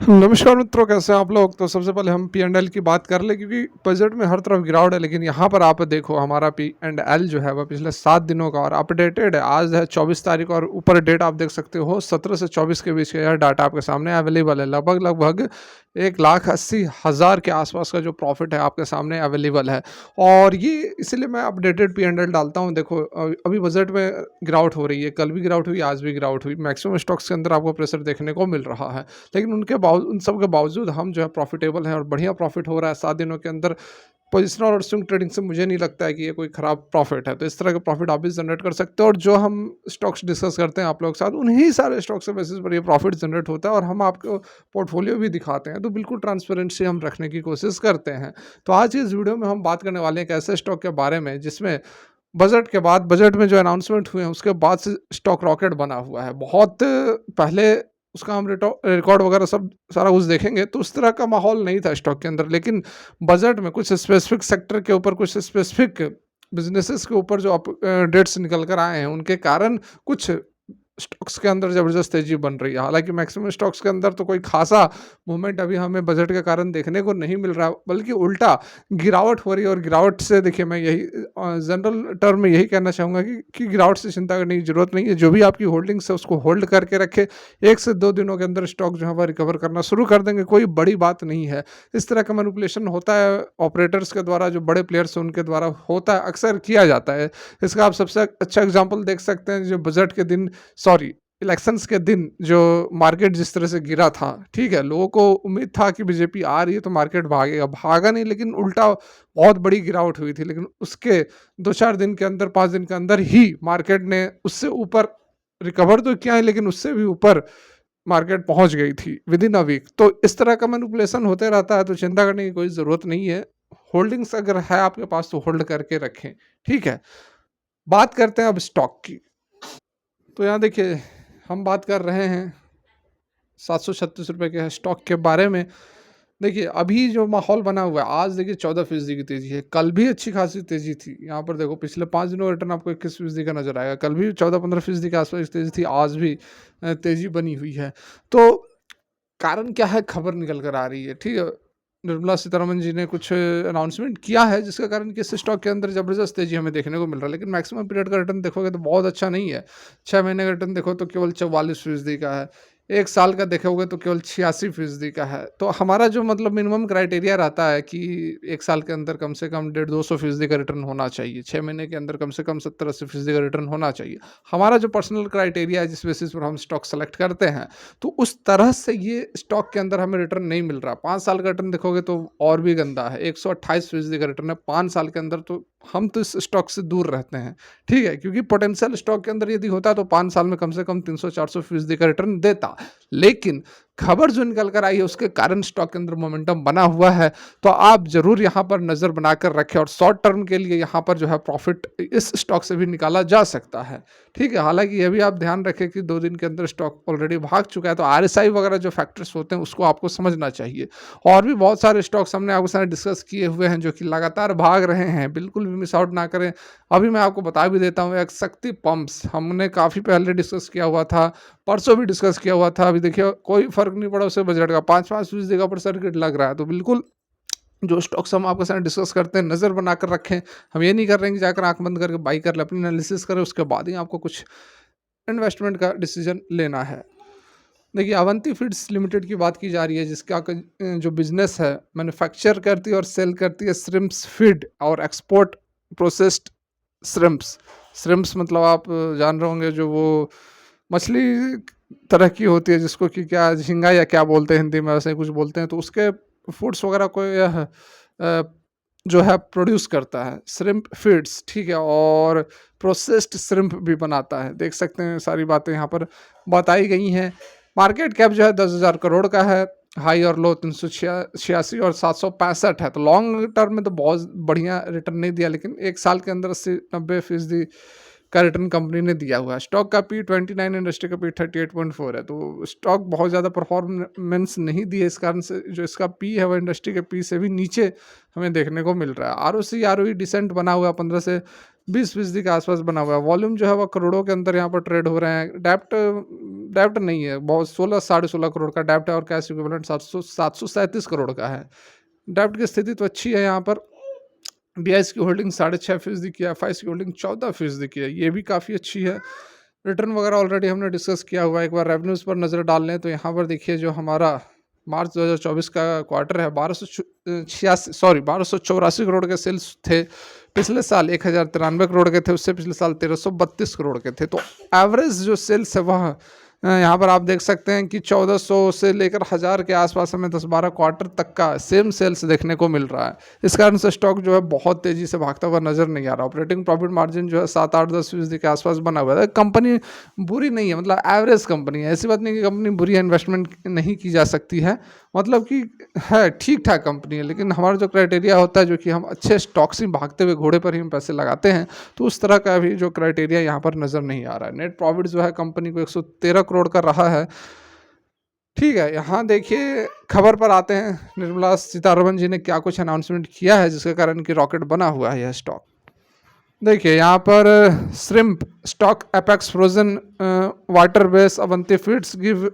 नमस्कार मित्रों, कैसे हैं आप लोग। तो सबसे पहले हम पी एंड एल की बात कर लें, क्योंकि बजट में हर तरफ गिरावट है, लेकिन यहाँ पर आप देखो हमारा पी एंड एल जो है वह पिछले 7 दिनों का और अपडेटेड है। आज है 24 तारीख और ऊपर डेट आप देख सकते हो 17 से 24 के बीच का यह डाटा आपके सामने अवेलेबल है। लगभग लगभग 1,80,000 के आसपास का जो प्रॉफिट है आपके सामने अवेलेबल है। और ये इसलिए मैं अपडेटेड पी एंड एल डालता हूँ। देखो अभी बजट में गिरावट हो रही है, कल भी गिरावट हुई, आज भी गिरावट हुई। मैक्सिमम स्टॉक्स के अंदर आपको प्रेशर देखने को मिल रहा है, लेकिन उन सब के बावजूद हम जो है प्रॉफिटेबल हैं और बढ़िया प्रॉफिट हो रहा है 7 दिनों के अंदर। पोजिशनल और स्विंग ट्रेडिंग से मुझे नहीं लगता है कि ये कोई खराब प्रॉफिट है। तो इस तरह का प्रॉफिट आप भी जनरेट कर सकते हो, और जो हम स्टॉक्स डिस्कस करते हैं आप लोगों के साथ, उन्हीं सारे स्टॉक्स के बेसिस पर ये प्रॉफिट जनरेट होता है, और हम आपको पोर्टफोलियो भी दिखाते हैं। तो बिल्कुल ट्रांसपेरेंसी हम रखने की कोशिश करते हैं। तो आज की इस वीडियो में हम बात करने वाले हैं एक ऐसे स्टॉक के बारे में जिसमें बजट में जो अनाउंसमेंट हुए हैं उसके बाद से स्टॉक रॉकेट बना हुआ है। बहुत पहले उसका हम रिकॉर्ड वगैरह सब सारा कुछ देखेंगे तो उस तरह का माहौल नहीं था स्टॉक के अंदर, लेकिन बजट में कुछ स्पेसिफिक सेक्टर के ऊपर, कुछ स्पेसिफिक बिजनेसेस के ऊपर जो डेट्स निकल कर आए हैं, उनके कारण कुछ स्टॉक्स के अंदर ज़बरदस्त तेज़ी बन रही है। हालाँकि मैक्सिमम स्टॉक्स के अंदर तो कोई ख़ासा मूवमेंट अभी हमें बजट के कारण देखने को नहीं मिल रहा, बल्कि उल्टा गिरावट हो रही है। और गिरावट से देखिए, मैं यही जनरल टर्म में यही कहना चाहूँगा कि गिरावट से चिंता करने की ज़रूरत नहीं है। जो भी आपकी होल्डिंग्स है उसको होल्ड करके रखें। 1 से 2 दिनों के अंदर स्टॉक जो है वह रिकवर करना शुरू कर देंगे, कोई बड़ी बात नहीं है। इस तरह का मैनिपुलेशन होता है ऑपरेटर्स के द्वारा, जो बड़े प्लेयर्स हैं उनके द्वारा होता है, अक्सर किया जाता है। इसका आप सबसे अच्छा एग्ज़ाम्पल देख सकते हैं, जो बजट के दिन, सॉरी, इलेक्शंस के दिन जो मार्केट जिस तरह से गिरा था, ठीक है? लोगों को उम्मीद था कि बीजेपी आ रही है तो मार्केट भागेगा, भागा नहीं, लेकिन उल्टा बहुत बड़ी गिरावट हुई थी। लेकिन उसके 2-4 दिन के अंदर, 5 दिन के अंदर ही मार्केट ने उससे ऊपर रिकवर तो किया है, लेकिन उससे भी ऊपर मार्केट पहुँच गई थी विदिन अ वीक। तो इस तरह का मैनिपुलेशन होते रहता है, तो चिंता करने की कोई ज़रूरत नहीं है। होल्डिंग्स अगर है आपके पास तो होल्ड करके रखें, ठीक है? बात करते हैं अब स्टॉक की। तो यहाँ देखिए, हम बात कर रहे हैं ₹736 के स्टॉक के बारे में। देखिए, अभी जो माहौल बना हुआ है, आज देखिए 14% की तेज़ी है, कल भी अच्छी खासी तेज़ी थी। यहाँ पर देखो पिछले 5 दिनों का रिटर्न आपको 21% का नज़र आएगा, कल भी 14-15% के आसपास तेज़ी थी, आज भी तेज़ी बनी हुई है। तो कारण क्या है? खबर निकल कर आ रही है, ठीक है? निर्मला सीतारमण जी ने कुछ अनाउंसमेंट किया है, जिसका कारण कि इस स्टॉक के अंदर ज़बरदस्त तेज़ी हमें देखने को मिल रहा है, लेकिन मैक्सिमम पीरियड का रिटर्न देखोगे तो बहुत अच्छा नहीं है। 6 महीने का रिटर्न देखो तो केवल 44% का है, 1 साल का देखोगे तो केवल 86% का है। तो हमारा जो मतलब मिनिमम क्राइटेरिया रहता है कि 1 साल के अंदर कम से कम 150-200% का रिटर्न होना चाहिए, 6 महीने के अंदर कम से कम 70-80% का रिटर्न होना चाहिए। हमारा जो पर्सनल क्राइटेरिया है, जिस बेसिस पर हम स्टॉक सेलेक्ट करते हैं, तो उस तरह से ये स्टॉक के अंदर हमें रिटर्न नहीं मिल रहा। 5 साल का रिटर्न देखोगे तो और भी गंदा है, 128% का रिटर्न है 5 साल के अंदर। तो हम तो इस स्टॉक से दूर रहते हैं, ठीक है? क्योंकि पोटेंशियल स्टॉक के अंदर यदि होता तो 5 साल में कम से कम 300-400% का रिटर्न देता। लेकिन खबर जो निकल कर आई है उसके कारण स्टॉक के अंदर मोमेंटम बना हुआ है। तो आप ज़रूर यहाँ पर नज़र बनाकर रखें, और शॉर्ट टर्म के लिए यहाँ पर जो है प्रॉफिट इस स्टॉक से भी निकाला जा सकता है, ठीक है? हालाँकि ये भी आप ध्यान रखें कि 2 दिन के अंदर स्टॉक ऑलरेडी भाग चुका है, तो आरएसआई वगैरह जो फैक्टर्स होते हैं उसको आपको समझना चाहिए। और भी बहुत सारे स्टॉक्स हमने आपके साथ डिस्कस किए हुए हैं जो कि लगातार भाग रहे हैं, बिल्कुल भी मिस आउट ना करें। अभी मैं आपको बता भी देता हूँ, एक शक्ति पंप्स हमने काफ़ी पहले डिस्कस किया हुआ था, परसों भी डिस्कस किया हुआ था। अभी देखिए कोई फ़र्क नहीं पड़ा उससे बजट का, 5-5% का पर सर्किट लग रहा है। तो बिल्कुल जो स्टॉक्स हम आपके साथ डिस्कस करते हैं, नज़र बनाकर रखें। हम ये नहीं कर रहे हैं कि जाकर आँख बंद करके बाई कर लें, अपनी एनालिसिस करें, उसके बाद ही आपको कुछ इन्वेस्टमेंट का डिसीजन लेना है। देखिए, अवंती फीड्स लिमिटेड की बात की जा रही है, जिसका जो बिज़नेस है, मैन्युफैक्चर करती है और सेल करती है श्रिम्प्स फीड और एक्सपोर्ट प्रोसेस्ड श्रिम्प्स। श्रिम्प्स मतलब आप जान रहे होंगे, जो वो मछली तरह की होती है, जिसको कि क्या झींगा या क्या बोलते हैं हिंदी में, वैसे ही कुछ बोलते हैं। तो उसके फूड्स वगैरह को यह जो है प्रोड्यूस करता है, श्रिम्प फीड्स, ठीक है? और प्रोसेस्ड श्रिम्प भी बनाता है। देख सकते हैं सारी बातें यहाँ पर बताई गई हैं। मार्केट कैप जो है 10,000 करोड़ का है, हाई और लो 386 और 765 है। तो लॉन्ग टर्म में तो बहुत बढ़िया रिटर्न नहीं दिया, लेकिन 1 साल के अंदर 80-90% का रिटर्न कंपनी ने दिया हुआ है। स्टॉक का पी 29, इंडस्ट्री का पी 38.4 है। तो स्टॉक बहुत ज़्यादा परफॉर्मेंस नहीं दी है, इस कारण से जो इसका पी है वह इंडस्ट्री के पी से भी नीचे हमें देखने को मिल रहा है। आरओसी आरओई डिसेंट बना हुआ है, 15 से 20% के आसपास बना हुआ है। वॉल्यूम जो है वो करोड़ों के अंदर यहाँ पर ट्रेड हो रहे हैं। डेप्ट डेप्ट नहीं है, बहुत 16 साढ़े 16 करोड़ का डेप्ट है और कैश इक्विवेलेंट 737 करोड़ का है। डेप्ट की स्थिति तो अच्छी है यहाँ पर। बीआईएस की होल्डिंग 6.5% की है, एफआईएस की होल्डिंग 14% की है, ये भी काफ़ी अच्छी है। रिटर्न वगैरह ऑलरेडी हमने डिस्कस किया हुआ है। एक बार रेवेन्यूज़ पर नज़र डाल लें तो यहाँ पर देखिए जो हमारा मार्च 2024 का क्वार्टर है 1284 करोड़ के सेल्स थे। पिछले साल 1093 करोड़ के थे, उससे पिछले साल 1332 करोड़ के थे। तो एवरेज जो सेल्स है वह यहाँ पर आप देख सकते हैं कि 1400 से लेकर 1000 के आसपास हमें 10-12 क्वार्टर तक का सेम सेल्स देखने को मिल रहा है। इस कारण से स्टॉक जो है बहुत तेज़ी से भागता हुआ नजर नहीं आ रहा। ऑपरेटिंग प्रॉफिट मार्जिन जो है 7-8-10% के आसपास बना हुआ है। कंपनी बुरी नहीं है, मतलब एवरेज कंपनी है। ऐसी बात नहीं कि कंपनी बुरी है, इन्वेस्टमेंट नहीं की जा सकती है, मतलब कि है ठीक ठाक कंपनी है। लेकिन हमारा जो क्राइटेरिया होता है, जो कि हम अच्छे स्टॉक्स ही भागते हुए घोड़े पर ही हम पैसे लगाते हैं, तो उस तरह का भी जो क्राइटेरिया यहाँ पर नज़र नहीं आ रहा है। नेट प्रॉफिट जो है कंपनी को 113 करोड़ का रहा है। ठीक है, यहाँ देखिए खबर पर आते हैं। निर्मला सीतारमण जी ने क्या कुछ अनाउंसमेंट किया है जिसके कारण कि रॉकेट बना हुआ है यह स्टॉक। देखिए यहाँ पर shrimp stock Apex frozen water base Avanti feeds give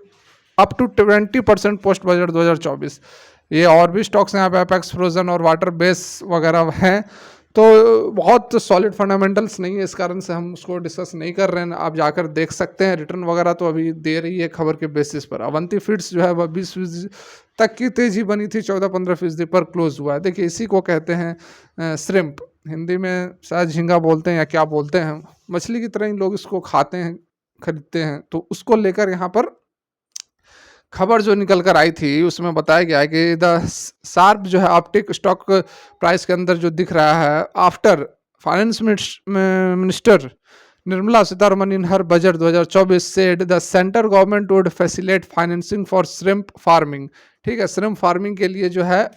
up to 20% post budget 2024। ये और भी स्टॉक्स हैं यहाँ पे, एपेक्स फ्रोजन और वाटर बेस वगैरह हैं। तो बहुत सॉलिड फंडामेंटल्स नहीं है, इस कारण से हम उसको डिस्कस नहीं कर रहे हैं। आप जाकर देख सकते हैं। रिटर्न वगैरह तो अभी दे रही है खबर के बेसिस पर। अवंती फीड्स जो है वह 20% तक की तेजी बनी थी, 14-15% पर क्लोज हुआ है। देखिए इसी को कहते हैं श्रिम्प, हिंदी में शायद झींगा बोलते हैं या क्या बोलते हैं। मछली की तरह ही लोग इसको खाते हैं, खरीदते हैं। तो उसको लेकर यहाँ पर खबर जो निकल कर आई थी उसमें बताया गया है कि द शार्प जो है ऑप्टिक स्टॉक प्राइस के अंदर जो दिख रहा है after finance minister Nirmala Sitharaman in her budget 2024 said the centre government would facilitate financing for shrimp farming. ठीक है, श्रिम्प फार्मिंग के लिए जो है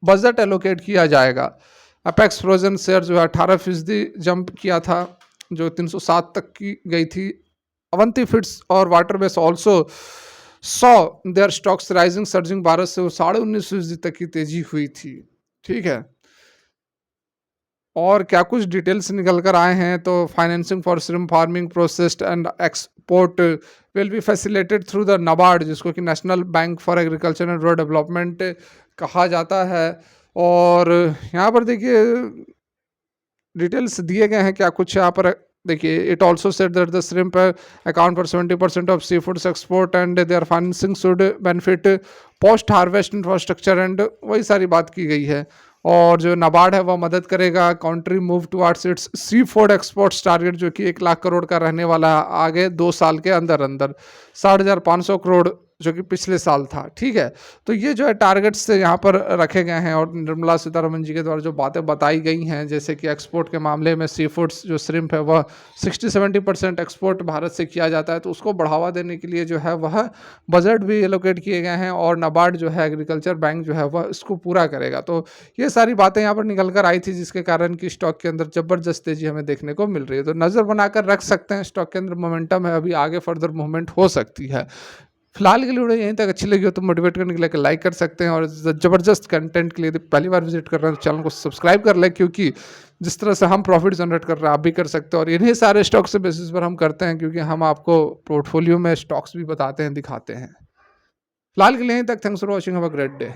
बजट एलोकेट किया जाएगा। अपेक्स फ्रोजन शेयर जो है 18% जंप किया था, जो 307 तक की गई थी। अवंती फीड्स और वाटरबेस ऑल्सो सौ देयर स्टॉक्स राइजिंग सर्जिंग 12 से 19.5% तक की तेजी हुई थी। ठीक है, और क्या कुछ डिटेल्स निकल कर आए हैं तो financing for shrimp farming processed and export will be facilitated through the NABARD, जिसको कि national bank for agriculture and rural development कहा जाता है। और यहाँ पर देखिए डिटेल्स दिए गए हैं क्या कुछ यहाँ पर। देखिए it also said that the shrimp account for 70% of sea foods export and their financing should benefit post harvest infrastructure and वही सारी बात की गई है। और जो नाबार्ड है वह मदद करेगा country move towards it's sea food exports target, जो कि 1 लाख करोड़ का रहने वाला है आगे 2 साल के अंदर अंदर। 60,500 करोड़ जो कि पिछले साल था। ठीक है, तो ये जो है टारगेट्स से यहाँ पर रखे गए हैं। और निर्मला सीतारमण जी के द्वारा जो बातें बताई गई हैं, जैसे कि एक्सपोर्ट के मामले में सी फूड्स जो श्रिम्प है वह 60-70% एक्सपोर्ट भारत से किया जाता है, तो उसको बढ़ावा देने के लिए जो है वह बजट भी एलोकेट किए गए हैं। और नाबार्ड जो है एग्रीकल्चर बैंक जो है वह इसको पूरा करेगा। तो ये सारी बातें यहाँ पर निकल कर आई थी, जिसके कारण कि स्टॉक के अंदर जबरदस्त तेजी हमें देखने को मिल रही है। तो नज़र बनाकर रख सकते हैं, स्टॉक के अंदर मोमेंटम है, अभी आगे फर्दर मूवमेंट हो सकती है। फिलहाल के लिए वीडियो यहीं तक अच्छी लगी हो तो मोटिवेट करने के लिए लाइक कर सकते हैं। और ज़बरदस्त कंटेंट के लिए यदि पहली बार विजिट कर रहे हैं तो चैनल को सब्सक्राइब कर लें, क्योंकि जिस तरह से हम प्रॉफिट जनरेट कर रहे हैं आप भी कर सकते हैं। और इन्हीं सारे स्टॉक्स के बेसिस पर हम करते हैं, क्योंकि हम आपको पोर्टफोलियो में स्टॉक्स भी बताते हैं, दिखाते हैं। फिलहाल के लिए यहीं तक। Thanks for watching, have a great day.